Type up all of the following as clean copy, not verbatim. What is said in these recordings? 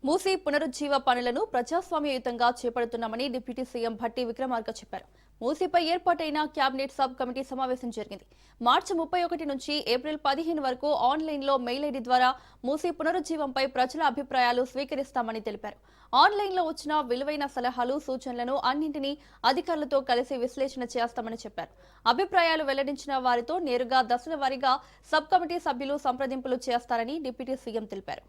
మూసీ పునరుజ్జీవ పనులను ప్రజాస్వామ్యయుతంగా చేపడుతున్నామని డిప్యూటీ సీఎం భట్టి విక్రమార్క చెప్పారు. మూసీపై ఏర్పాటైన కేబినెట్ సబ్ కమిటీ సమావేశం జరిగింది. మార్చి 31 నుంచి ఏప్రిల్ 15 వరకు ఆన్లైన్లో మెయిల్ ఐడి ద్వారా మూసీ పునరుజ్జీవంపై ప్రజల అభిప్రాయాలు స్వీకరిస్తామని తెలిపారు. ఆన్లైన్లో వచ్చిన విలువైన సలహాలు, సూచనలను అన్నింటినీ అధికారులతో కలిసి విశ్లేషణ చేస్తామని చెప్పారు. అభిప్రాయాలు వెల్లడించిన వారితో నేరుగా దశల వారీగా సబ్ కమిటీ సభ్యులు సంప్రదింపులు చేస్తారని డిప్యూటీ సీఎం తెలిపారు.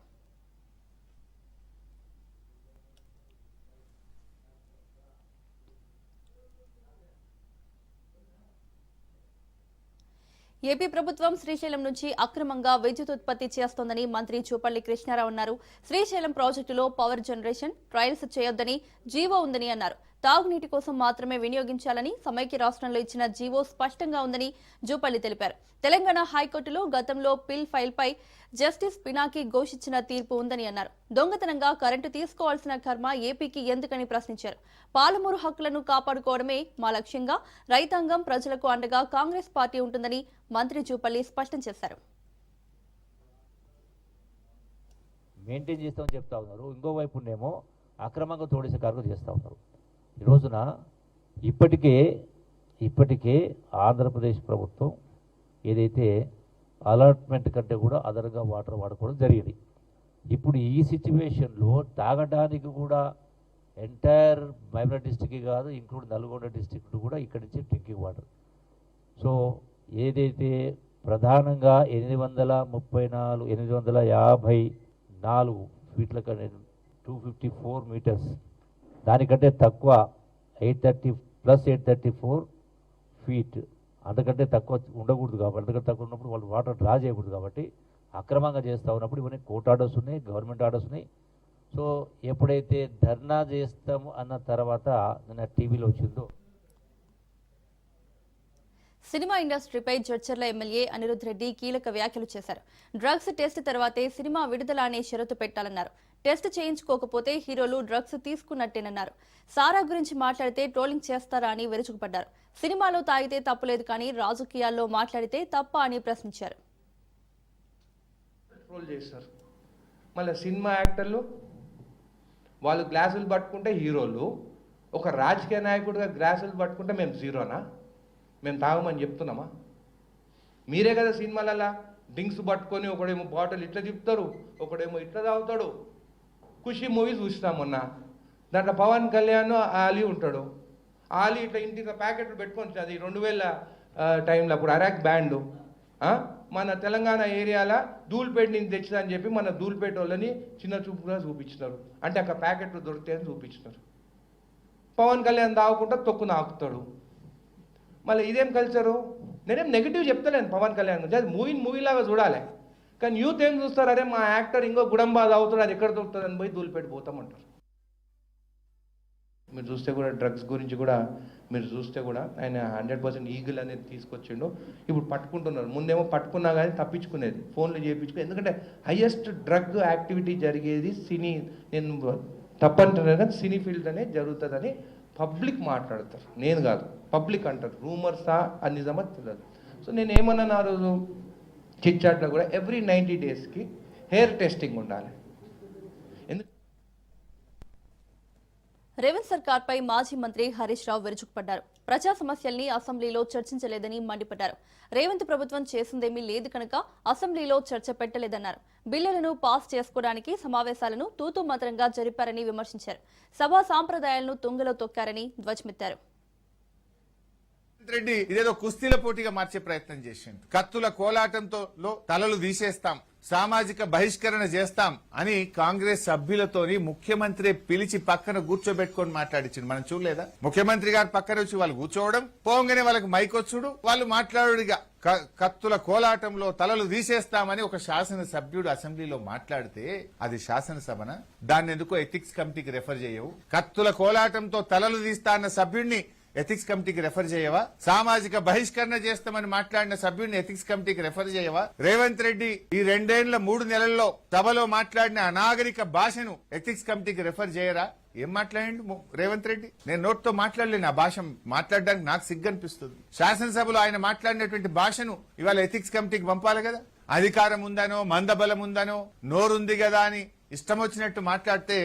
ఏపీ ప్రభుత్వం శ్రీశైలం నుంచి అక్రమంగా విద్యుత్ ఉత్పత్తి చేస్తోందని మంత్రి జూపల్లి కృష్ణారావు అన్నారు. శ్రీశైలం ప్రాజెక్టులో పవర్ జనరేషన్ ట్రయల్స్ చేయొద్దని జీవో ఉందని అన్నారు. తాగునీటి కోసం మాత్రమే వినియోగించాలని సమైక్య రాష్ట్రంలో ఇచ్చిన జీవో స్పష్టంగా ఉందని జూపల్లి తెలిపారు. తెలంగాణ హైకోర్టులో గతంలో పిల్ ఫైల్పై జస్టిస్ పినాకి ఘోషించిన తీర్పు ఉందని అన్నారు. దొంగతనంగా కరెంటు తీసుకోవాల్సిన కర్మ ఏపీకి ఎందుకని ప్రశ్నించారు. పాలమూరు హక్కులను కాపాడుకోవడమే మా లక్ష్యంగా రైతాంగం, ప్రజలకు అండగా కాంగ్రెస్ పార్టీ ఉంటుందని మంత్రి జూపల్లి స్పష్టం చేశారు. మెయింటైన్ చేస్తామని చెప్తా ఉన్నారు, ఇంకోవైపునేమో అక్రమంగా తోడేసే కార్యక్రమం చేస్తూ ఉన్నారు. ఈ రోజున ఇప్పటికే ఆంధ్రప్రదేశ్ ప్రభుత్వం ఏదైతే అలాట్మెంట్ కంటే కూడా అదనంగా వాటర్ వాడుకోవడం జరిగింది. ఇప్పుడు ఈ సిచ్యువేషన్లో తాగడానికి కూడా ఎంటైర్ మైమనర్ డిస్టిక్ కాదు, ఇంక్లూడ్ నల్గొండ డిస్టిక్ కూడా ఇక్కడి నుంచి డ్రింకింగ్ వాటర్. సో ఏదైతే ప్రధానంగా 854 ఫీట్ల కంటే 254 మీటర్స్, దానికంటే తక్కువ 834 ఫీట్, అంతకంటే తక్కువ ఉండకూడదు. కాబట్టి అంతకంటే తక్కువ ఉన్నప్పుడు వాళ్ళు వాటర్ డ్రా చేయకూడదు. కాబట్టి అక్రమంగా చేస్తూ ఉన్నప్పుడు ఇవన్నీ కోర్టు ఆర్డర్స్ ఉన్నాయి, గవర్నమెంట్ ఆర్డర్స్ ఉన్నాయి. సో ఎప్పుడైతే ధర్నా చేస్తాము అన్న తర్వాత నిన్న టీవీలో వచ్చిందో. సినిమా ఇండస్ట్రీపై జడ్చర్ల ఎమ్మెల్యే అనిరుద్ రెడ్డి కీలక వ్యాఖ్యలు చేశారు. డ్రగ్స్ టెస్ట్ తర్వాతే సినిమా విడుదల అనే షరతు పెట్టాలన్నారు. టెస్ట్ చేయించుకోకపోతే హీరోలు డ్రగ్స్ తీసుకున్నట్టేనన్నారు. సారా గురించి మాట్లాడితే ట్రోలింగ్ చేస్తారా అని విరుచుకుపడ్డారు. సినిమాలో తాగితే తప్పులేదు, కానీ రాజకీయాల్లో మాట్లాడితే తప్ప అని ప్రశ్నించారు. మళ్ళీ సినిమా యాక్టర్లు వాళ్ళు గ్లాసులు పట్టుకుంటే హీరోలు, ఒక రాజకీయ నాయకుడిగా గ్లాసులు పట్టుకుంటే మేము జీరోనా? మేము తాగమని చెప్తున్నామా? మీరే కదా సినిమాలలో డ్రింక్స్ పట్టుకొని ఒకడేమో బాటిల్ ఇట్లా తిప్పుతారు, ఒకడేమో ఇట్లా తాగుతాడు. ఖుషి మూవీ చూసినాం మొన్న, దాంట్లో పవన్ కళ్యాణ్ ఆలీ ఉంటాడు. ఆలీ ఇట్లా ఇంటికి ప్యాకెట్లు పెట్టుకొని, అది 2000 టైంలో అప్పుడు అరాక్ బ్యాండ్ మన తెలంగాణ ఏరియాలో ధూల్పేట నుంచి తెచ్చిందని చెప్పి మన ధూల్పేట వాళ్ళని చిన్న చూపుగా చూపించినారు. అంటే అక్కడ ప్యాకెట్లు దొరుకుతాయని చూపించినారు. పవన్ కళ్యాణ్ తాగకుండా తొక్కు నాకుతాడు. మళ్ళీ ఇదేం కల్చరు? నేనేం నెగిటివ్ చెప్తలేను పవన్ కళ్యాణ్ గురించి, అది మూవీలాగా చూడాలి. కానీ యూత్ ఏం చూస్తారు, అరే మా యాక్టర్ ఇంకో గుడంబా తాగుతాడు, అది ఎక్కడ దొరుకుతుంది అని పోయి ధూల్పేట పోతామంటారు. మీరు చూస్తే కూడా డ్రగ్స్ గురించి కూడా మీరు చూస్తే కూడా ఆయన 100% ఈగిల్ అనేది తీసుకొచ్చిండు. ఇప్పుడు పట్టుకుంటున్నారు. ముందేమో పట్టుకున్నా కానీ తప్పించుకునేది, ఫోన్లు చేయించుకునేది. ఎందుకంటే హయ్యెస్ట్ డ్రగ్ యాక్టివిటీ జరిగేది సినీ, నేను తప్పంటున్నాను కానీ సినీ ఫీల్డ్ అనేది జరుగుతుందని పబ్లిక్ మాట్లాడతారు, నేను కాదు, పబ్లిక్ అంటారు. రూమర్సా అని నిజమా తెలియదు. సో నేను ఏమన్నా ఆ రోజు చిట్చాట్లో కూడా ఎవ్రీ 90 డేస్కి హెయిర్ టెస్టింగ్ ఉండాలి. రేవంత్ సర్కార్పై మాజీ మంత్రి హరీష్ రావు విరుచుకుపడ్డారు. ప్రజా సమస్యల్ని అసెంబ్లీలో చర్చించలేదని మండిపడ్డారు. రేవంత్ ప్రభుత్వం చేసిందేమీ లేదు కనుక అసెంబ్లీలో చర్చ పెట్టలేదన్నారు. బిల్లులను పాస్ చేసుకోవడానికి సమావేశాలను తూతూ మంత్రంగా జరిపారని విమర్శించారు. సభా సాంప్రదాయాలను తుంగలో తొక్కారని ధ్వజమెత్తారు. రెడ్డి ఇదేదో కుస్తీల పోటీగా మార్చే ప్రయత్నం చేసిండు. కత్తుల కోలాటంతో తలలు తీసేస్తాం, సామాజిక బహిష్కరణ చేస్తాం అని కాంగ్రెస్ సభ్యులతోని ముఖ్యమంత్రి పిలిచి పక్కన కూర్చోబెట్టుకొని మాట్లాడించిండు. మనం చూడలేదా? ముఖ్యమంత్రి గారు పక్కన వచ్చి వాళ్ళు కూర్చోవడం, పోగానే వాళ్ళకి మైక్ వచ్చుడు, వాళ్ళు మాట్లాడుడిగా కత్తుల కోలాటంలో తలలు తీసేస్తామని ఒక శాసనసభ్యుడు అసెంబ్లీలో మాట్లాడితే అది శాసనసభన? దాన్ని ఎందుకో ఎథిక్స్ కమిటీకి రెఫర్ చేయవు? కత్తుల కోలాటంతో తలలు తీస్తా అన్న సభ్యుడిని ఎథిక్స్ కమిటీకి రెఫర్ చేయవా? సామాజిక బహిష్కరణ చేస్తామని మాట్లాడిన సభ్యుడిని ఎథిక్స్ కమిటీకి రెఫర్ చేయవా? రేవంత్ రెడ్డి ఈ 3 నెలల్లో సభలో మాట్లాడిన అనాగరిక భాషను ఎథిక్స్ కమిటీకి రెఫర్ చేయరా? ఏం మాట్లాడిండు రేవంత్ రెడ్డి? నేను నోట్తో మాట్లాడలేను, ఆ భాష మాట్లాడడానికి నాకు సిగ్గనిపిస్తుంది. శాసనసభలో ఆయన మాట్లాడినటువంటి భాషను ఇవాళ ఎథిక్స్ కమిటీకి పంపాలి కదా. అధికారం ఉందనో, మందబలం ఉందనో, నోరుంది కదా అని ఇష్టం వచ్చినట్టు మాట్లాడితే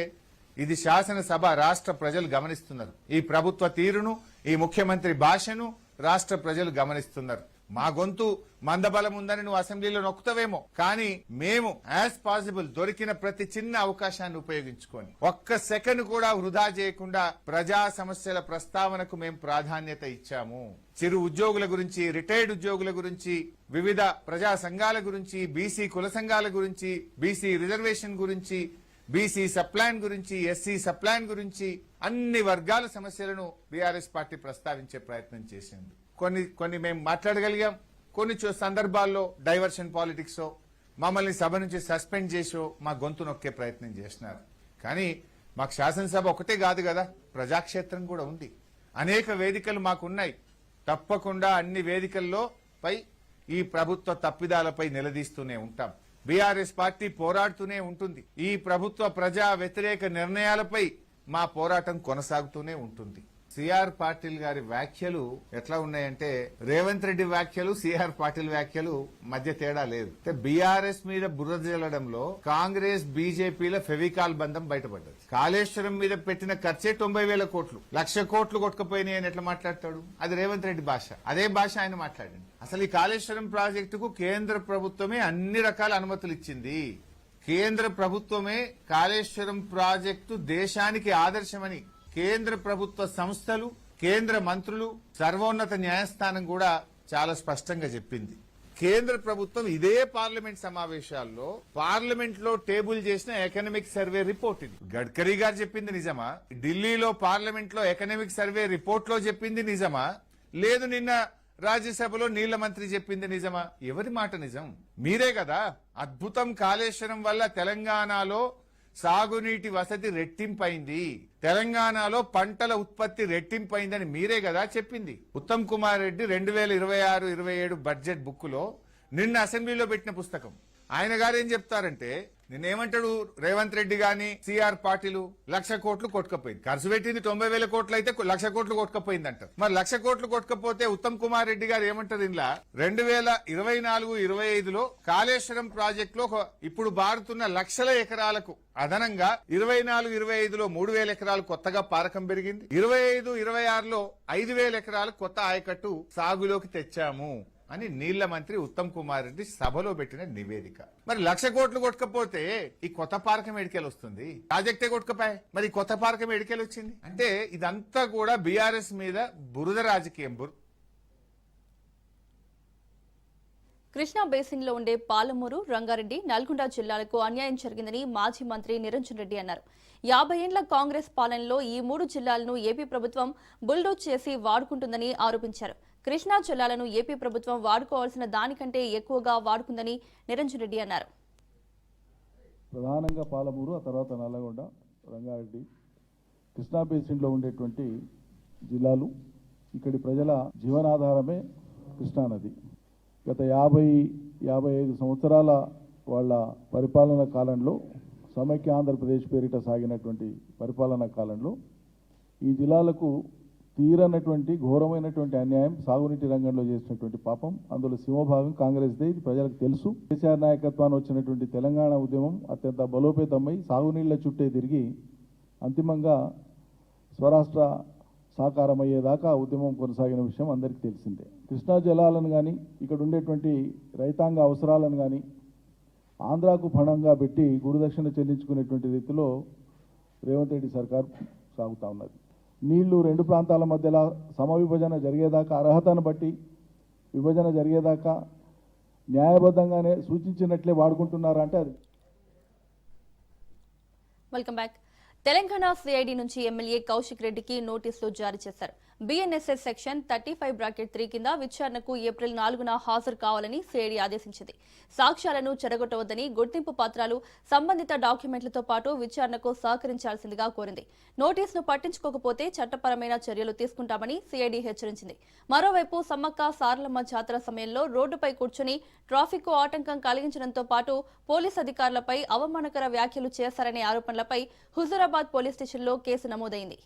ఇది శాసనసభ, రాష్ట్ర ప్రజలు గమనిస్తున్నారు. ఈ ప్రభుత్వ తీరును, ఈ ముఖ్యమంత్రి భాషను రాష్ట్ర ప్రజలు గమనిస్తున్నారు. మా గొంతు మందబలం ఉందని నువ్వు అసెంబ్లీలో నొక్కుతావేమో, కానీ మేము యాజ్ పాసిబుల్ దొరికిన ప్రతి చిన్న అవకాశాన్ని ఉపయోగించుకొని ఒక్క సెకండ్ కూడా వృధా చేయకుండా ప్రజా సమస్యల ప్రస్తావనకు మేము ప్రాధాన్యత ఇచ్చాము. చిరు ఉద్యోగుల గురించి, రిటైర్డ్ ఉద్యోగుల గురించి, వివిధ ప్రజా సంఘాల గురించి, బీసీ కుల సంఘాల గురించి, బీసీ రిజర్వేషన్ గురించి, బీసీ సప్లాన్ గురించి, ఎస్సీ సప్లాన్ గురించి అన్ని వర్గాల సమస్యలను బీఆర్ఎస్ పార్టీ ప్రస్తావించే ప్రయత్నం చేసింది. కొన్ని మేము మాట్లాడగలిగాం. కొన్ని సందర్భాల్లో డైవర్షన్ పాలిటిక్స్ మమ్మల్ని సభ నుంచి సస్పెండ్ చేసో మా గొంతు నొక్కే ప్రయత్నం చేసినారు. కానీ మాకు శాసనసభ ఒకటే కాదు కదా, ప్రజాక్షేత్రం కూడా ఉంది. అనేక వేదికలు మాకున్నాయి. తప్పకుండా అన్ని వేదికల్లో పై ఈ ప్రభుత్వ తప్పిదాలపై నిలదీస్తూనే ఉంటాం. బీఆర్ఎస్ పార్టీ పోరాడుతూనే ఉంటుంది. ఈ ప్రభుత్వ ప్రజా వ్యతిరేక నిర్ణయాలపై మా పోరాటం కొనసాగుతూనే ఉంటుంది. సిఆర్ పాటిల్ గారి వ్యాఖ్యలు ఎట్లా ఉన్నాయంటే, రేవంత్ రెడ్డి వ్యాఖ్యలు, సిఆర్ పాటిల్ వ్యాఖ్యలు మధ్య తేడా లేదు. బీఆర్ఎస్ మీద బురద జల్లడంలో కాంగ్రెస్, బీజేపీల ఫెవికాల్ బంధం బయటపడ్డది. కాళేశ్వరం మీద పెట్టిన ఖర్చే 90,000 కోట్లు, 1,00,000 కోట్లు కొట్టుకుపోయినాయి అని ఎట్లా మాట్లాడతాడు? అది రేవంత్ రెడ్డి భాష. అదే భాష ఆయన మాట్లాడండి. అసలు ఈ కాళేశ్వరం ప్రాజెక్టుకు కేంద్ర ప్రభుత్వమే అన్ని రకాల అనుమతులు ఇచ్చింది. కేంద్ర ప్రభుత్వమే కాళేశ్వరం ప్రాజెక్టు దేశానికి ఆదర్శమని కేంద్ర ప్రభుత్వ సంస్థలు, కేంద్ర మంత్రులు, సర్వోన్నత న్యాయస్థానం కూడా చాలా స్పష్టంగా చెప్పింది. కేంద్ర ప్రభుత్వం ఇదే పార్లమెంట్ సమావేశాల్లో పార్లమెంట్ లో టేబుల్ చేసిన ఎకనామిక్ సర్వే రిపోర్ట్ ఇది. గడ్కరీ గారు చెప్పింది నిజమా? ఢిల్లీలో పార్లమెంట్ లో ఎకనామిక్ సర్వే రిపోర్ట్ లో చెప్పింది నిజమా? లేదు నిన్న రాజ్యసభలో నీళ్ల మంత్రి చెప్పింది నిజమా? ఎవరి మాట నిజం? మీరే కదా. అద్భుతం, కాళేశ్వరం వల్ల తెలంగాణలో సాగునీటి వసతి రెట్టింపైంది, తెలంగాణలో పంటల ఉత్పత్తి రెట్టింపైందని మీరే కదా చెప్పింది. ఉత్తమ్ కుమార్ రెడ్డి 2026-27 బడ్జెట్ బుక్ లో నిన్న అసెంబ్లీలో పెట్టిన పుస్తకం. ఆయన గారు ఏం చెప్తారంటే, నిన్నేమంటాడు రేవంత్ రెడ్డి గాని సిఆర్ పాటిల్ 1,00,000 కోట్లు కొట్టుకపోయింది. ఖర్చు పెట్టింది 90,000 కోట్లు అయితే 1,00,000 కోట్లు కొట్టుకపోయింది అంటారు. మరి 1,00,000 కోట్లు కొట్టుకపోతే ఉత్తమ్ కుమార్ రెడ్డి గారు ఏమంటారు? ఇంట్లో 2024-25లో కాళేశ్వరం ప్రాజెక్ట్ లో ఇప్పుడు బారుతున్న లక్షల ఎకరాలకు అదనంగా 24-25లో 3,000 ఎకరాలు కొత్తగా పారకం పెరిగింది. 25-26లో 5,000 ఎకరాలు కొత్త ఆయకట్టు సాగులోకి తెచ్చాము అని నీళ్ల మంత్రి ఉత్తమ్ కుమార్ రెడ్డి సభలో పెట్టిన నివేదిక. మరి 1,00,000 కోట్లు కొట్టుకపోతే ఈ కొత్త పార్కం ఎడికెళ్ళి వస్తుంది? ప్రాజెక్టే కొట్టుకపోయి మరి కొత్త పార్కం ఎడికెళ్ళి వచ్చింది? అంటే ఇదంతా కూడా బీఆర్ఎస్ మీద బురద రాజకీయం. కృష్ణా బేసిన్ లో ఉండే పాలమూరు, రంగారెడ్డి, నల్గొండ జిల్లాలకు అన్యాయం జరిగిందని మాజీ మంత్రి నిరంజన్ రెడ్డి అన్నారు. 50 ఏళ్ల కాంగ్రెస్ పాలనలో ఈ 3 జిల్లాలను ఏపీ ప్రభుత్వం బుల్డోజ్ చేసి వాడుకుంటుందని ఆరోపించారు. కృష్ణా జిల్లాలను ఏపీ ప్రభుత్వం వాడుకోవాల్సిన దానికంటే ఎక్కువగా వాడుకుందని నిరంజన్ రెడ్డి అన్నారు. ప్రధానంగా పాలమూరు, ఆ తర్వాత నల్లగొండ, రంగారెడ్డి, కృష్ణా బేసిన్లో ఉండేటువంటి జిల్లాలు, ఇక్కడి ప్రజల జీవనాధారమే కృష్ణానది. గత 50-55 సంవత్సరాల వాళ్ళ పరిపాలన కాలంలో, సమైక్య ఆంధ్రప్రదేశ్ పేరిట సాగినటువంటి పరిపాలనా కాలంలో ఈ జిల్లాలకు తీరనటువంటి ఘోరమైనటువంటి అన్యాయం, సాగునీటి రంగంలో చేసినటువంటి పాపం, అందులో సింహభాగం కాంగ్రెస్దే. ఇది ప్రజలకు తెలుసు. కేసీఆర్ నాయకత్వాన్ని వచ్చినటువంటి తెలంగాణ ఉద్యమం అత్యంత బలోపేతమై సాగునీళ్ల చుట్టే తిరిగి అంతిమంగా స్వరాష్ట్ర సాకారం అయ్యేదాకా ఉద్యమం కొనసాగిన విషయం అందరికీ తెలిసిందే. కృష్ణా జలాలను కానీ, ఇక్కడ ఉండేటువంటి రైతాంగ అవసరాలను కానీ ఆంధ్రాకు పణంగా పెట్టి గురుదక్షిణ చెల్లించుకునేటువంటి రీతిలో రేవంత్ రెడ్డి సర్కార్ సాగుతూ ఉన్నది. నీళ్లు 2 ప్రాంతాల మధ్యలో సమవిభజన జరిగేదాకా, అర్హతను బట్టి విభజన జరిగేదాకా న్యాయబద్ధంగానే సూచించినట్లే వాడుకుంటున్నారంటే అది. Welcome back. తెలంగాణ సిఐడి నుంచి ఎమ్మెల్యే కౌశిక్ రెడ్డికి నోటీసులు జారీ చేశారు. బీఎన్ఎస్ఎస్ సెక్షన్ 35(3) కింద విచారణకు ఏప్రిల్ 4న హాజరు కావాలని సిఐడి ఆదేశించింది. సాక్ష్యాలను చెరగొట్టవద్దని, గుర్తింపు పత్రాలు, సంబంధిత డాక్యుమెంట్లతో పాటు విచారణకు సహకరించాల్సిందిగా కోరింది. నోటీసును పట్టించుకోకపోతే చట్టపరమైన చర్యలు తీసుకుంటామని సిఐడి హెచ్చరించింది. మరోవైపు సమ్మక్క సారలమ్మ జాతర సమయంలో రోడ్డుపై కూర్చుని ట్రాఫిక్ ఆటంకం కలిగించడంతో పాటు పోలీస్ అధికారులపై అవమానకర వ్యాఖ్యలు చేశారనే ఆరోపణలపై హుజూరాబాద్ పోలీస్ స్టేషన్లో కేసు నమోదైంది.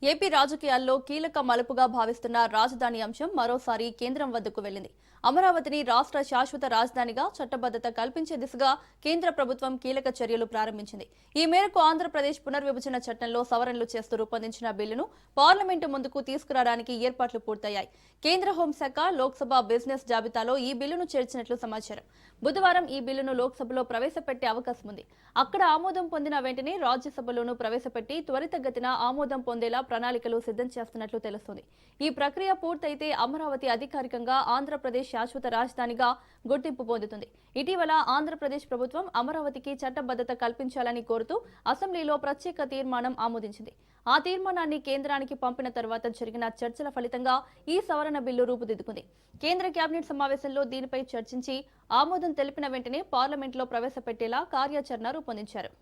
ఏపీ రాజకీయాల్లో కీలక మలుపుగా భావిస్తున్న రాజధాని అంశం మరోసారి కేంద్రం వద్దకు వెళ్లింది. అమరావతిని రాష్ట్ర శాశ్వత రాజధానిగా చట్టబద్ధత కల్పించే దిశగా కేంద్ర ప్రభుత్వం కీలక చర్యలు ప్రారంభించింది. ఈ మేరకు ఆంధ్రప్రదేశ్ పునర్విభజన చట్టంలో సవరణలు చేస్తూ రూపొందించిన బిల్లును పార్లమెంటు ముందుకు తీసుకురావడానికి ఏర్పాట్లు పూర్తయ్యాయి. కేంద్ర హోంశాఖ లోక్సభ బిజినెస్ జాబితాలో ఈ బిల్లును చేర్చినట్లు సమాచారం. బుధవారం ఈ బిల్లును లోక్సభలో ప్రవేశపెట్టే అవకాశం ఉంది. అక్కడ ఆమోదం పొందిన వెంటనే రాజ్యసభలోనూ ప్రవేశపెట్టి త్వరితగతిన ఆమోదం పొందేలా ప్రణాళికలు సిద్ధం చేస్తున్నట్లు తెలుస్తోంది. ఈ ప్రక్రియ పూర్తయితే అమరావతి అధికారికంగా ఆంధ్రప్రదేశ్ శాశ్వత రాజధానిగా గుర్తింపు పొందుతుంది. ఇటీవల ఆంధ్రప్రదేశ్ ప్రభుత్వం అమరావతికి చట్టబద్ధత కల్పించాలని కోరుతూ అసెంబ్లీలో ప్రత్యేక తీర్మానం ఆమోదించింది. ఆ తీర్మానాన్ని కేంద్రానికి పంపిన తర్వాత జరిగిన చర్చల ఫలితంగా ఈ సవరణ బిల్లు రూపుదిద్దుకుంది. కేంద్ర కేబినెట్ సమావేశంలో దీనిపై చర్చించి ఆమోదం తెలిపిన వెంటనే పార్లమెంట్లో ప్రవేశపెట్టేలా కార్యాచరణ రూపొందించారు.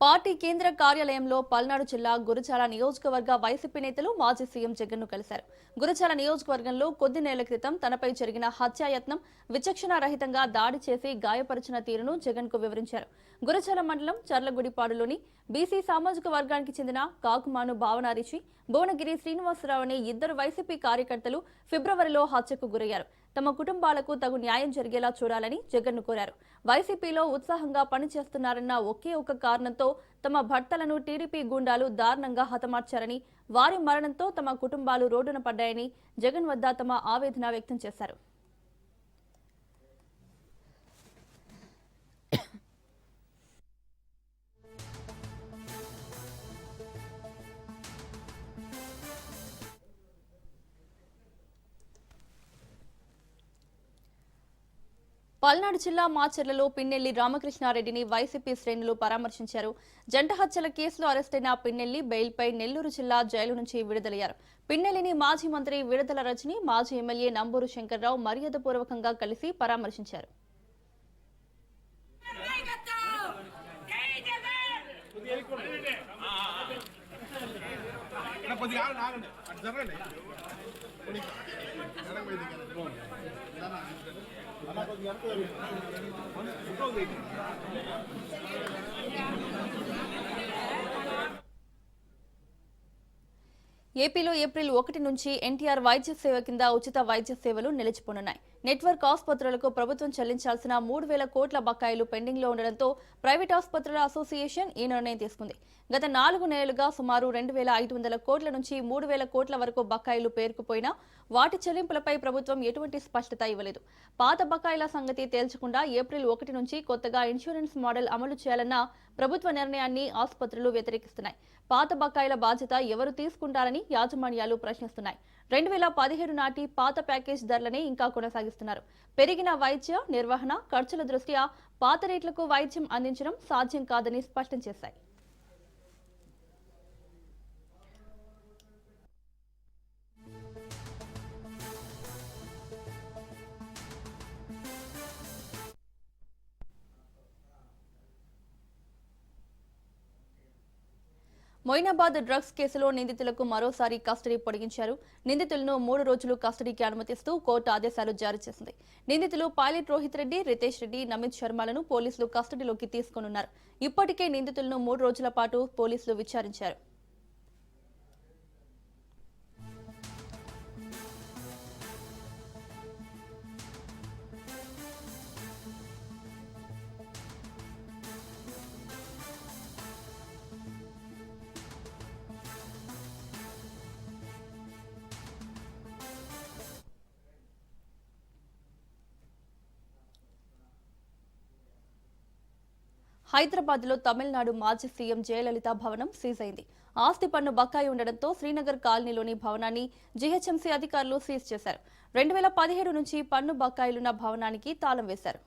పార్టీ కేంద్ర కార్యాలయంలో పల్నాడు జిల్లా గురజాల నియోజకవర్గ వైసీపీ నేతలు మాజీ సీఎం జగన్ను కలిశారు. గురజాల నియోజకవర్గంలో కొద్ది నెలల క్రితం తనపై జరిగిన హత్యాయత్నం, విచక్షణారహితంగా దాడి చేసి గాయపరిచిన తీరును జగన్కు వివరించారు. గురజాల మండలం చర్లగుడిపాడులోని బీసీ సామాజిక వర్గానికి చెందిన కాకుమాను భావనారిచి, భువనగిరి శ్రీనివాసరావు అనే ఇద్దరు వైసీపీ కార్యకర్తలు ఫిబ్రవరిలో హత్యకు గురయ్యారు. తమ కుటుంబాలకు తగు న్యాయం జరిగేలా చూడాలని జగన్ను కోరారు. వైసీపీలో ఉత్సాహంగా పనిచేస్తున్నారన్న ఒకే ఒక కారణంతో తమ భర్తలను టీడీపీ గూండాలు దారుణంగా హతమార్చారని, వారి మరణంతో తమ కుటుంబాలు రోడ్డున పడ్డాయని జగన్ వద్ద తమ ఆవేదన వ్యక్తం చేశారు. పల్నాడు జిల్లా మాచర్లలో పిన్నెల్లి రామకృష్ణారెడ్డిని వైసీపీ శ్రేణులు పరామర్శించారు. జంట హత్యల కేసులో అరెస్టైన పిన్నెల్లి బెయిల్పై నెల్లూరు జిల్లా జైలు నుంచి విడుదలయ్యారు. పిన్నెల్లిని మాజీ మంత్రి విడుదల రజని, మాజీ ఎమ్మెల్యే నంబూరు శంకర్రావు మర్యాదపూర్వకంగా కలిసి పరామర్శించారు. ఏపీలో ఏప్రిల్ 1 నుంచి ఎన్టీఆర్ వైద్య సేవ కింద ఉచిత వైద్య సేవలు నిలిచిపోనున్నాయి. నెట్వర్క్ ఆసుపత్రులకు ప్రభుత్వం చెల్లించాల్సిన 3,000 కోట్ల బకాయిలు పెండింగ్ లో ఉండడంతో ప్రైవేట్ ఆసుపత్రుల అసోసియేషన్ ఈ నిర్ణయం తీసుకుంది. గత 4 నెలలుగా సుమారు 2,500 కోట్ల నుంచి 3,000 కోట్ల వరకు బకాయిలు పేరుకుపోయినా వాటి చెల్లింపులపై ప్రభుత్వం ఎటువంటి స్పష్టత ఇవ్వలేదు. పాత బకాయిల సంగతి తేల్చకుండా ఏప్రిల్ 1 నుంచి కొత్తగా ఇన్సూరెన్స్ మోడల్ అమలు చేయాలన్న ప్రభుత్వ నిర్ణయాన్ని ఆసుపత్రులు వ్యతిరేకిస్తున్నాయి. పాత బకాయిల బాధ్యత ఎవరు తీసుకుంటారని యాజమాన్యాలు ప్రశ్నిస్తున్నాయి. 2017 నాటి పాత ప్యాకేజ్ ధరలనే ఇంకా కొనసాగిస్తున్నారు. పెరిగిన వైద్య నిర్వహణ ఖర్చుల దృష్ట్యా పాత రేట్లకు వైద్యం అందించడం సాధ్యం కాదని స్పష్టం చేశాయి. మొయినాబాద్ డ్రగ్స్ కేసులో నిందితులకు మరోసారి కస్టడీ పొడిగించారు. నిందితులను 3 రోజులు కస్టడీకి అనుమతిస్తూ కోర్టు ఆదేశాలు జారీ చేసింది. నిందితులు పైలట్ రోహిత్ రెడ్డి, రితేష్ రెడ్డి, నమిత్ శర్మలను పోలీసులు కస్టడీలోకి తీసుకోనున్నారు. ఇప్పటికే నిందితులను 3 రోజుల పాటు పోలీసులు విచారించారు. హైదరాబాద్ లో తమిళనాడు మాజీ సీఎం జయలలిత భవనం సీజ్ అయింది. ఆస్తి పన్ను బకాయి ఉండడంతో శ్రీనగర్ కాలనీలోని భవనాన్ని జీహెచ్ఎంసీ అధికారులు సీజ్ చేశారు. 2017 నుంచి పన్ను బకాయిలున్న భవనానికి తాళం వేశారు.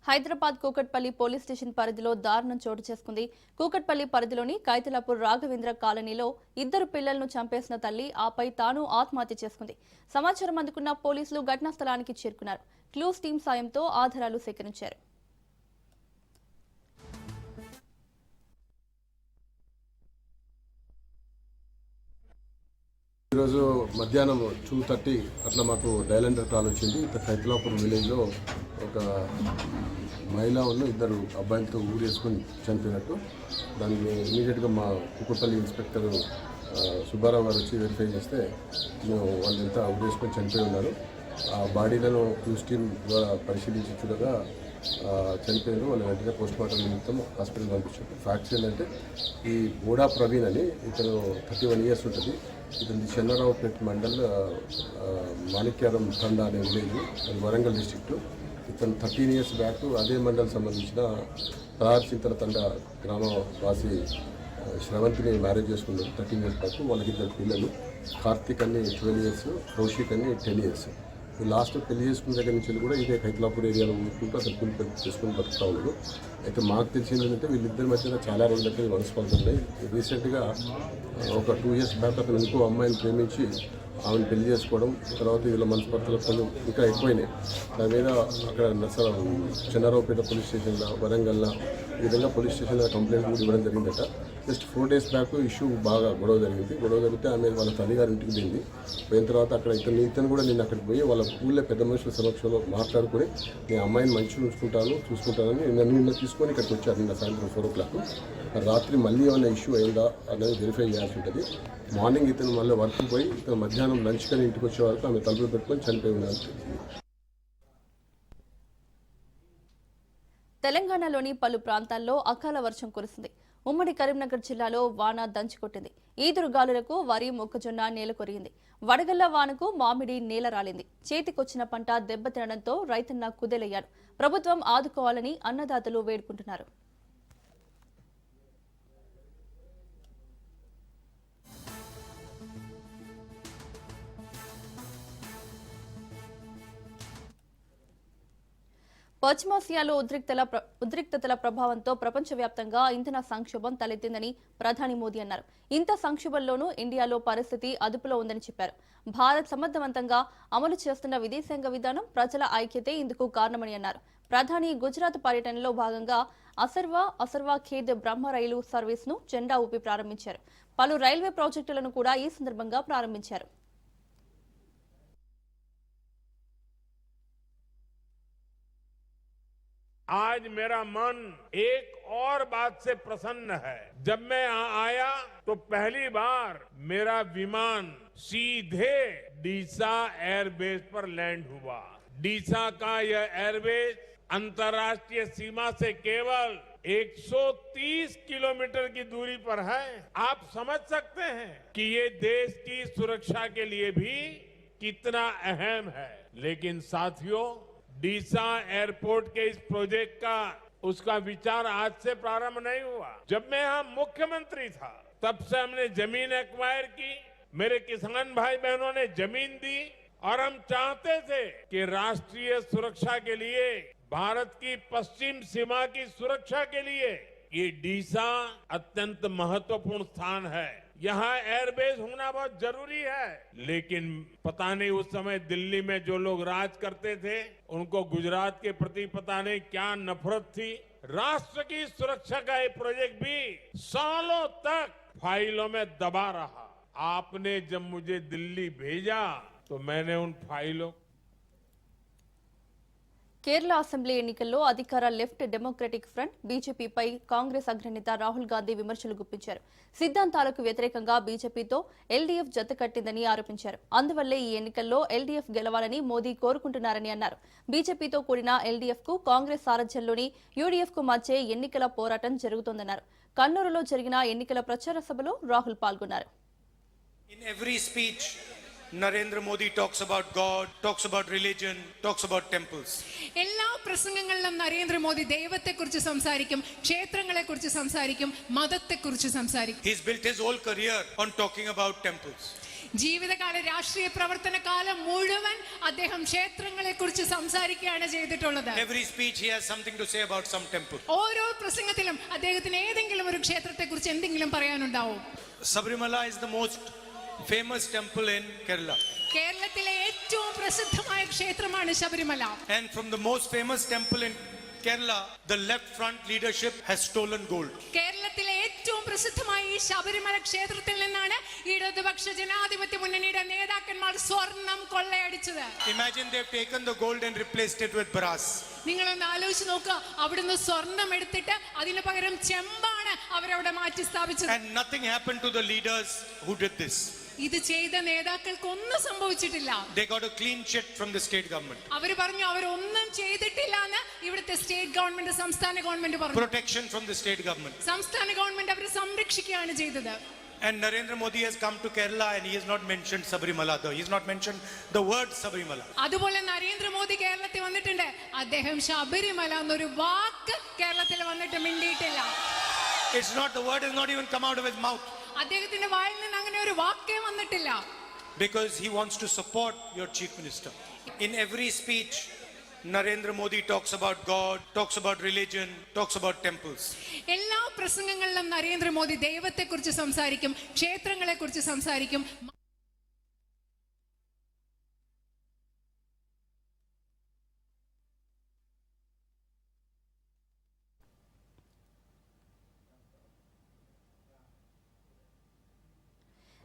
హైదరాబాద్ కూకట్పల్లి పోలీస్ స్టేషన్ పరిధిలో దారుణం చోటు చేసుకుంది. కూకట్పల్లి పరిధిలోని కైతలాపూర్ రాఘవేంద్ర కాలనీలో 2 పిల్లలను చంపేసిన తల్లి ఆపై తాను ఆత్మహత్య చేసుకుంది. సమాచారం అందుకున్న పోలీసులు ఘటనా స్థలానికి చేరుకున్నారు. క్లూస్ టీం సాయంతో ఆధారాలు సేకరించారు. ఈరోజు మధ్యాహ్నం 2:30 అట్లా మాకు డైలెండర్ కాల్ వచ్చింది. కైతలాపూర్ విలేజ్లో ఒక మహిళ ఉన్న 2 అబ్బాయిలతో ఊరేసుకొని చనిపోయినట్టు. దాన్ని ఇమీడియట్గా మా కుక్కపల్లి ఇన్స్పెక్టర్ సుబ్బారావు గారు వచ్చి వెరిఫై చేస్తే వాళ్ళంతా ఊరేసుకొని చనిపోయి ఉన్నారు. ఆ బాడీలను క్లూస్ టీమ్ ద్వారా పరిశీలించి చూడగా చనిపోయారు. వాళ్ళు వెంటనే పోస్ట్ మార్టం నిమిత్తం హాస్పిటల్ పంపించారు. ఫ్యాక్ట్స్ ఏంటంటే ఈ బోడా ప్రవీణ్ అని ఇతను 31 years ఉంటుంది. ఇతని చెన్నరావుపేట మండల్ మాణిక్యారం తండా అనే విలేజ్, అది వరంగల్ డిస్ట్రిక్ట్. ఇతను 13 years బ్యాక్ అదే మండల్ సంబంధించిన 16 చింతల తండా గ్రామవాసి శ్రవంతిని మ్యారేజ్ చేసుకున్నారు 13 years బ్యాక్. వాళ్ళకి 2 పిల్లలు, కార్తీక్ అని 12 years, కౌశిక్ అని 10 years. ఈ లాస్ట్ పెళ్లి చేసుకున్న దగ్గర నుంచి కూడా ఇదే కైతలాపూర్ ఏరియాలో ఊరుకుంటూ అసలు కూలి పెళ్లి చేసుకుని బతుకుతా ఉన్నారు. అయితే మాకు తెలిసింది ఏంటంటే వీళ్ళిద్దరి మధ్యన చాలా రోజులకి మనస్పర్ధలు ఉన్నాయి. రీసెంట్గా ఒక 2 years బ్యాక్ అతను ఇంకో అమ్మాయిని ప్రేమించి ఆమెను పెళ్లి చేసుకోవడం, తర్వాత వీళ్ళ మనస్పర్ధలు కొంచెం ఇంకా ఎక్కువైనాయి. దాని మీద అక్కడ చెన్నారావుపేట పోలీస్ స్టేషన్లో, వరంగల్లో ఈ విధంగా పోలీస్ స్టేషన్లో కంప్లైంట్ కూడా ఇవ్వడం జరిగిందట. జస్ట్ 4 days బ్యాక్ ఇష్యూ బాగా గొడవ జరిగింది. గొడవ జరిగితే ఆమె వాళ్ళ తల్లిగారి ఇంటికి పోయింది. పోయిన తర్వాత అక్కడ ఇతను కూడా నేను అక్కడికి పోయి వాళ్ళ ఊళ్ళో పెద్ద మనుషుల సమక్షంలో మాట్లాడుకొని నేను అమ్మాయిని మంచిగా చూసుకుంటానని నిన్న తీసుకొని ఇక్కడికి వచ్చారు. నిన్న సాయంత్రం 4 o'clock. రాత్రి మళ్ళీ ఏమైనా ఇష్యూ అయిందా అనేది వెరిఫై చేయాల్సి ఉంటుంది. మార్నింగ్ ఇతను మళ్ళీ వర్క్ పోయి ఇతను మధ్యాహ్నం లంచ్ కానీ ఇంటికి వచ్చే వరకు ఆమె తలుపులు పెట్టుకొని చనిపోయి ఉన్నారు. తెలంగాణలోని పలు ప్రాంతాల్లో అకాల వర్షం కురిసింది. ఉమ్మడి కరీంనగర్ జిల్లాలో వాన దంచుకొట్టింది. ఈదురుగాలులకు వరి, మొక్కజొన్న నేల కొరిగింది. వడగళ్ల వానకు మామిడి నేల రాలింది. చేతికొచ్చిన పంట దెబ్బతినడంతో రైతన్న కుదేలయ్యాడు. ప్రభుత్వం ఆదుకోవాలని అన్నదాతలు వేడుకుంటున్నారు. పశ్చిమాసియాలో ఉద్రిక్తతల ప్రభావంతో ప్రపంచవ్యాప్తంగా ఇంధన సంక్షోభం తలెత్తిందని ప్రధాని మోదీ అన్నారు. ఇంత సంక్షోభంలోనూ ఇండియాలో పరిస్థితి అదుపులో ఉందని చెప్పారు. భారత్ సమర్థవంతంగా అమలు చేస్తున్న విదేశాంగ విధానం, ప్రజల ఐక్యతే ఇందుకు కారణమని అన్నారు. ప్రధాని గుజరాత్ పర్యటనలో భాగంగా అసర్వా ఖేద్ బ్రహ్మ రైలు సర్వీస్ ను జెండా ఊపి ప్రారంభించారు. పలు రైల్వే ప్రాజెక్టులను కూడా ఈ సందర్భంగా ప్రారంభించారు. आज मेरा मन एक और बात से प्रसन्न है। जब मैं यहाँ आया तो पहली बार मेरा विमान सीधे डीसा एयरबेस पर लैंड हुआ। डीसा का यह एयरबेस अंतर्राष्ट्रीय सीमा से केवल 130 किलोमीटर की दूरी पर है। आप समझ सकते हैं कि ये देश की सुरक्षा के लिए भी कितना अहम है। लेकिन साथियों, डीसा एयरपोर्ट के इस प्रोजेक्ट का उसका विचार आज से प्रारंभ नहीं हुआ। जब मैं यहाँ मुख्यमंत्री था तब से हमने जमीन एक्वायर की, मेरे किसान भाई बहनों ने जमीन दी और हम चाहते थे कि राष्ट्रीय सुरक्षा के लिए, भारत की पश्चिम सीमा की सुरक्षा के लिए ये डीसा अत्यंत महत्वपूर्ण स्थान है। यहाँ एयरबेस होना बहुत जरूरी है। लेकिन पता नहीं उस समय दिल्ली में जो लोग राज करते थे उनको गुजरात के प्रति पता नहीं क्या नफरत थी। राष्ट्र की सुरक्षा का ये प्रोजेक्ट भी सालों तक फाइलों में दबा रहा। आपने जब मुझे दिल्ली भेजा तो मैंने उन फाइलों కేరళ అసెంబ్లీ ఎన్నికల్లో అధికార లెఫ్ట్ డెమోక్రటిక్ ఫ్రంట్ బీజేపీపై కాంగ్రెస్ అగ్రనేత రాహుల్ గాంధీ విమర్శలు గుప్పించారు. సిద్ధాంతాలకు వ్యతిరేకంగా బీజేపీతో ఎల్డీఎఫ్ జతకట్టిందని ఆరోపించారు. అందువల్లే ఈ ఎన్నికల్లో ఎల్డీఎఫ్ గెలవాలని మోదీ కోరుకుంటున్నారని అన్నారు. బీజేపీతో కూడిన ఎల్డీఎఫ్ కు కాంగ్రెస్ సారథ్యంలోని యూడీఎఫ్ కు మధ్య ఎన్నికల పోరాటం జరుగుతోందన్నారు. కన్నూరులో జరిగిన ఎన్నికల ప్రచార సభలో రాహుల్ పాల్గొన్నారు. In every speech, Narendra Modi talks about God, talks about religion, talks about temples. എല്ലാ പ്രസംഗങ്ങളിലും നരേന്ദ്രമോദി ദൈവത്തെക്കുറിച്ച് സംസാരിക്കും, ക്ഷേത്രങ്ങളെക്കുറിച്ച് സംസാരിക്കും, മതത്തെക്കുറിച്ച് സംസാരിക്കും. He's built his whole career on talking about temples. ജീവിതകാല രാഷ്ട്രീയ പ്രവർത്തന കാലം മുഴുവൻ അദ്ദേഹം ക്ഷേത്രങ്ങളെ കുറിച്ച് സംസാരിക്കുകയാണ് ചെയ്തിട്ടുള്ളത്. Every speech he has something to say about some temple. ഓരോ പ്രസംഗത്തിലും അദ്ദേഹത്തിന് ഏതെങ്കിലും ഒരു ക്ഷേത്രത്തെ കുറിച്ച് എന്തെങ്കിലും പറയാനുണ്ടാവും. Sabarimala is the most famous temple in Kerala. കേരളത്തിലെ ഏറ്റവും പ്രസിദ്ധമായ ക്ഷേത്രമാണ് Sabarimala. And from the most famous temple in Kerala, the left front leadership has stolen gold. കേരളത്തിലെ ഏറ്റവും പ്രസിദ്ധമായ ഈ ശബരിമല ക്ഷേത്രത്തിൽ നിന്നാണ് ഇടതുപക്ഷ ജനാധിപത്യ മുന്നണിയുടെ നേതാക്കന്മാർ സ്വർണം കൊള്ളയടിച്ചത്. Imagine they've taken the gold and replaced it with brass. നിങ്ങളൊന്ന് ആലോചിച്ച് നോക്കുക, അവിടുന്ന് സ്വർണം എടുത്തിട്ട് അതിന് പകരം ചെമ്പാണ് അവരവിടെ മാറ്റി സ്ഥാപിച്ചത്. And nothing happened to the leaders who did this. ഇത് ചെയ്ത നേതാക്കൾക്ക് ഒന്നും സംഭവിച്ചിട്ടില്ല. They got a clean chit from the state government. അവർ പറഞ്ഞു അവരൊന്നും ചെയ്തിട്ടില്ല എന്ന് ഇവിടുത്തെ സ്റ്റേറ്റ് ഗവൺമെന്റ്, സംസ്ഥാന ഗവൺമെന്റ് പറഞ്ഞു. Protection from the state government. സംസ്ഥാന ഗവൺമെന്റ് അവരെ സംരക്ഷിക്കുകയാണ് ചെയ്തത്. And Narendra Modi has come to Kerala and he has not mentioned Sabarimala though. He has not mentioned the word Sabarimala. അതുപോലെ നരേന്ദ്രമോദി കേരളത്തിൽ വന്നിട്ടുണ്ട്, അദ്ദേഹം ശബരിമല എന്നൊരു വാക്ക് കേരളത്തിൽ വന്നിട്ട് മിണ്ടിയിട്ടില്ല. It's not, the word has not even come out of his mouth. അദ്ദേഹത്തിന്റെ വായിൽ നിന്ന് അങ്ങനെ ഒരു വാക്കേ വന്നിട്ടില്ല. Because he wants to support your chief minister. In every speech, Narendra Modi talks about God, talks about religion, talks about temples. എല്ലാ പ്രസംഗങ്ങളിലും നരേന്ദ്രമോദി ദൈവത്തെക്കുറിച്ച് സംസാരിക്കും, ക്ഷേത്രങ്ങളെ കുറിച്ച് സംസാരിക്കും.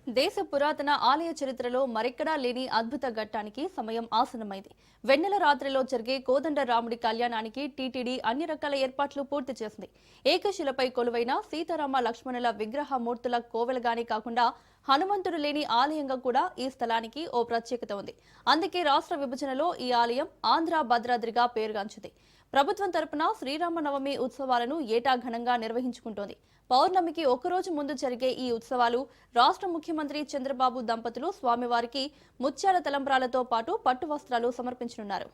దేశ పురాతన ఆలయ చరిత్రలో మరెక్కడా లేని అద్భుత ఘట్టానికి సమయం ఆసన్నమైంది. వెన్నెల రాత్రిలో జరిగే కోదండ రాముడి కళ్యాణానికి టీటీడీ అన్ని రకాల ఏర్పాట్లు పూర్తి చేసింది. ఏకశిలపై కొలువైన సీతారామ లక్ష్మణుల విగ్రహ మూర్తుల కోవెలగానే కాకుండా హనుమంతుడు లేని ఆలయంగా కూడా ఈ స్థలానికి ఓ ప్రత్యేకత ఉంది. అందుకే రాష్ట్ర విభజనలో ఈ ఆలయం ఆంధ్ర భద్రాద్రిగా పేరుగాంచింది. ప్రభుత్వం తరపున శ్రీరామనవమి ఉత్సవాలను ఏటా ఘనంగా నిర్వహించుకుంటోంది. పౌర్ణమికి ఒకరోజు ముందు జరిగే ఈ ఉత్సవాలు రాష్ట్ర ముఖ్యమంత్రి చంద్రబాబు దంపతులు స్వామివారికి ముత్యాల తలంబ్రాలతో పాటు పట్టు వస్త్రాలు సమర్పించనున్నారు.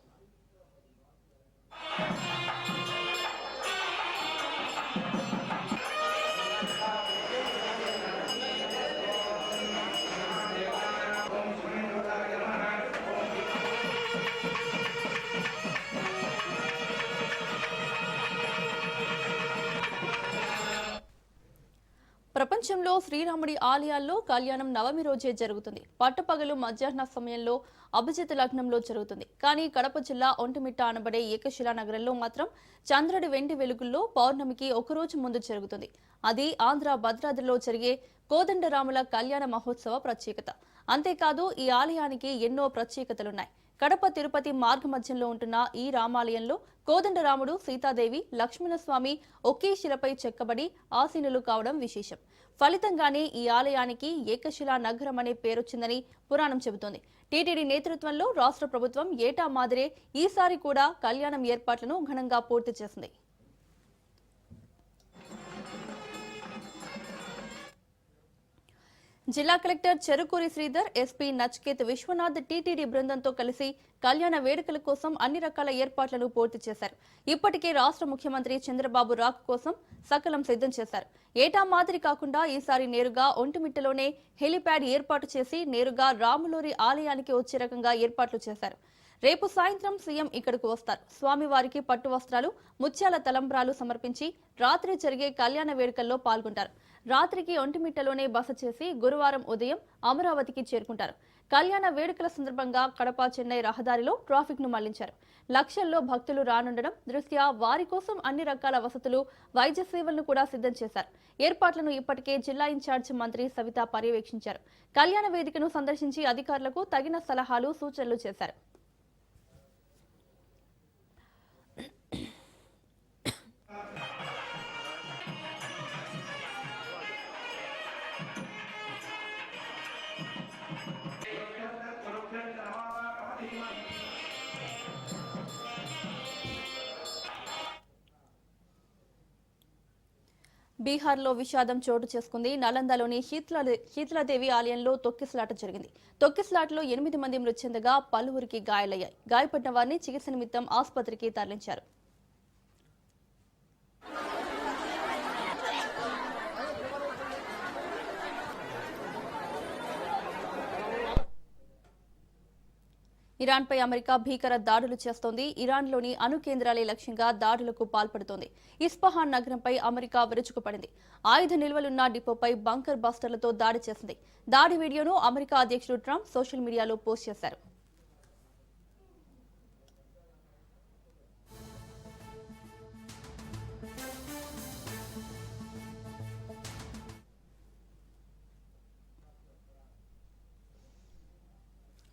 ప్రపంచంలో శ్రీరాముడి ఆలయాల్లో కళ్యాణం నవమి రోజే జరుగుతుంది. పట్టపగలు మధ్యాహ్న సమయంలో అభిజిత్ లగ్నంలో జరుగుతుంది. కానీ కడప జిల్లా ఒంటిమిట్ట అనబడే ఏకశిలా నగరంలో మాత్రం చంద్రుడి వెండి వెలుగుల్లో పౌర్ణమికి ఒకరోజు ముందు జరుగుతుంది. అది ఆంధ్ర భద్రాద్రిలో జరిగే కోదండరాముల కళ్యాణ మహోత్సవ ప్రత్యేకత. అంతేకాదు ఈ ఆలయానికి ఎన్నో ప్రత్యేకతలున్నాయి. కడప తిరుపతి మార్గ మధ్యంలో ఉంటున్న ఈ రామాలయంలో కోదండరాముడు, సీతాదేవి, లక్ష్మణస్వామి ఒకే శిలపై చెక్కబడి ఆసీనులు కావడం విశేషం. ఫలితంగానే ఈ ఆలయానికి ఏకశిలా నగరం అనే పేరొచ్చిందని పురాణం చెబుతోంది. టీటీడీ నేతృత్వంలో రాష్ట్ర ప్రభుత్వం ఏటా మాదిరే ఈసారి కూడా కళ్యాణం ఏర్పాట్లను ఘనంగా పూర్తి చేసింది. జిల్లా collector Cherukuri Sridhar, SP Nachiket Vishwanath TTD బృందంతో కలిసి కళ్యాణ వేడుకల కోసం అన్ని రకాల ఏర్పాట్లను పూర్తి చేశారు. ఇప్పటికే రాష్ట్ర ముఖ్యమంత్రి చంద్రబాబు రాక కోసం సకలం సిద్ధం చేశారు. ఏటా మాదిరి కాకుండా ఈసారి నేరుగా ఒంటిమిట్టలోనే హెలిప్యాడ్ ఏర్పాటు చేసి నేరుగా రాములూరి ఆలయానికి వచ్చే రకంగా ఏర్పాట్లు చేశారు. రేపు సాయంత్రం సీఎం ఇక్కడకు వస్తారు. స్వామివారికి పట్టు వస్త్రాలు, ముత్యాల తలంబ్రాలు సమర్పించి రాత్రి జరిగే కళ్యాణ వేడుకల్లో పాల్గొంటారు. రాత్రికి ఒంటిమిట్టలోనే బస చేసి గురువారం ఉదయం అమరావతికి చేరుకుంటారు. కళ్యాణ వేడుకల సందర్భంగా కడప చెన్నై రహదారిలో ట్రాఫిక్ ను మళ్లించారు. లక్షల్లో భక్తులు రానుండడం దృష్ట్యా వారి కోసం అన్ని రకాల వసతులు, వైద్య సేవలను కూడా సిద్ధం చేశారు. ఏర్పాట్లను ఇప్పటికే జిల్లా ఇన్ఛార్జ్ మంత్రి సవిత పర్యవేక్షించారు. కళ్యాణ వేదికను సందర్శించి అధికారులకు తగిన సలహాలు, సూచనలు చేశారు. బీహార్లో విషాదం చోటు చేసుకుంది. నలందలోని శీతలాదేవి ఆలయంలో తొక్కిసలాట జరిగింది. తొక్కిసలాటలో 8 మంది మృతి చెందగా పలువురికి గాయాలయ్యాయి. గాయపడిన వారిని చికిత్స నిమిత్తం ఆసుపత్రికి తరలించారు. ఇరాన్పై అమెరికా భీకర దాడులు చేస్తోంది. ఇరాన్లోని అణు కేంద్రాలే లక్ష్యంగా దాడులకు పాల్పడుతోంది. ఇస్ఫహాన్ నగరంపై అమెరికా విరుచుకుపడింది. ఆయుధ నిల్వలున్న డిపోపై బంకర్ బస్టర్లతో దాడి చేసింది. దాడి వీడియోను అమెరికా అధ్యక్షుడు ట్రంప్ సోషల్ మీడియాలో పోస్ట్ చేశారు.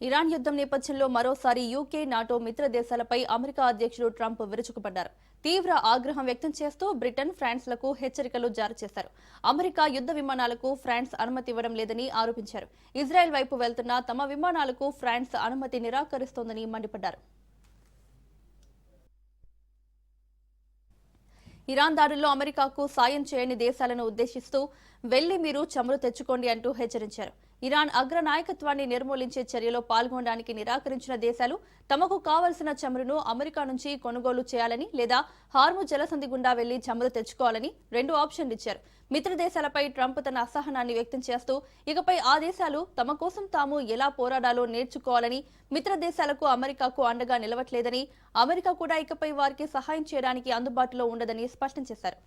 ఇరాన్ యుద్ధం నేపథ్యంలో మరోసారి యూకే, నాటో మిత్ర దేశాలపై అమెరికా అధ్యక్షుడు ట్రంప్ విరుచుకుపడ్డారు. తీవ్ర ఆగ్రహం వ్యక్తం చేస్తూ బ్రిటన్, ఫ్రాన్స్లకు హెచ్చరికలు జారీ చేశారు. అమెరికా యుద్ధ విమానాలకు ఫ్రాన్స్ అనుమతి ఇవ్వడం లేదని ఆరోపించారు. ఇజ్రాయెల్ వైపు వెళ్తున్న తమ విమానాలకు ఫ్రాన్స్ అనుమతి నిరాకరిస్తోందని మండిపడ్డారు. ఇరాన్ దాడుల్లో అమెరికాకు సాయం చేయని దేశాలను ఉద్దేశిస్తూ వెళ్లి మీరు చమురు తెచ్చుకోండి అంటూ హెచ్చరించారు. ఇరాన్ అగ్ర నాయకత్వాన్ని నిర్మూలించే చర్యలో పాల్గొనడానికి నిరాకరించిన దేశాలు తమకు కావలసిన చమురును అమెరికా నుంచి కొనుగోలు చేయాలని లేదా హార్ముజ్ జలసంధి గుండా వెళ్లి చమురు తెచ్చుకోవాలని 2 ఆప్షన్లు ఇచ్చారు. మిత్ర దేశాలపై ట్రంప్ తన అసహనాన్ని వ్యక్తం చేస్తూ ఇకపై ఆ దేశాలు తమ కోసం తాము ఎలా పోరాడాలో నేర్చుకోవాలని, మిత్ర దేశాలకు అమెరికాకు అండగా నిలవట్లేదని, అమెరికా కూడా ఇకపై వారికి సహాయం చేయడానికి అందుబాటులో ఉండదని స్పష్టం చేశారు.